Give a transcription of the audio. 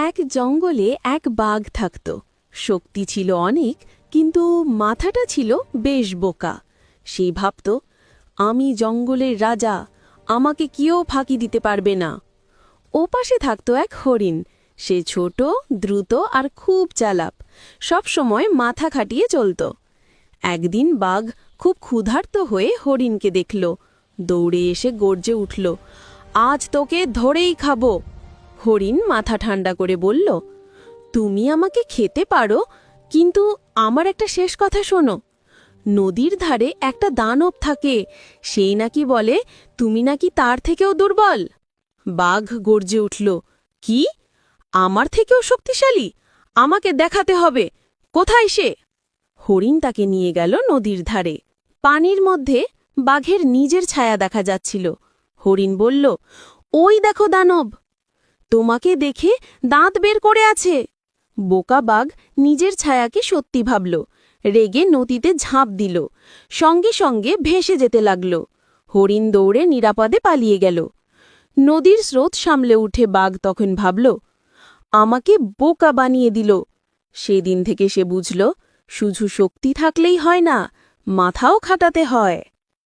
এক জঙ্গলে এক বাঘ থাকত। শক্তি ছিল অনেক, কিন্তু মাথাটা ছিল বেশ বোকা। সে ভাবত, আমি জঙ্গলের রাজা, আমাকে কেউ ফাঁকি দিতে পারবে না। ওপাশে থাকত এক হরিণ। সে ছোট, দ্রুত আর খুব চালাক, সব সময় মাথা খাটিয়ে চলত। একদিন বাঘ খুব ক্ষুধার্ত হয়ে হরিণকে দেখল। দৌড়ে এসে গর্জে উঠল, আজ তোকে ধরেই খাবো। হরিণ মাথা ঠান্ডা করে বলল, তুমি আমাকে খেতে পারো, কিন্তু আমার একটা শেষ কথা শোনো। নদীর ধারে একটা দানব থাকে, সেই নাকি বলে তুমি নাকি তার থেকেও দুর্বল। বাঘ গর্জে উঠল, কি? আমার থেকেও শক্তিশালী? আমাকে দেখাতে হবে, কোথায় সে? হরিণ তাকে নিয়ে গেল নদীর ধারে। পানির মধ্যে বাঘের নিজের ছায়া দেখা যাচ্ছিল। হরিণ বলল, ওই দেখো দানব, তোমাকে দেখে দাঁত বের করে আছে। বোকা বাঘ নিজের ছায়াকে সত্যি ভাবল, রেগে নদীতে ঝাঁপ দিল। সঙ্গে সঙ্গে ভেসে যেতে লাগল। হরিণ দৌড়ে নিরাপদে পালিয়ে গেল। নদীর স্রোত সামলে উঠে বাঘ তখন ভাবল, আমাকে বোকা বানিয়ে দিল। সেদিন থেকে সে বুঝল, শুধু শক্তি থাকলেই হয় না, মাথাও খাটাতে হয়।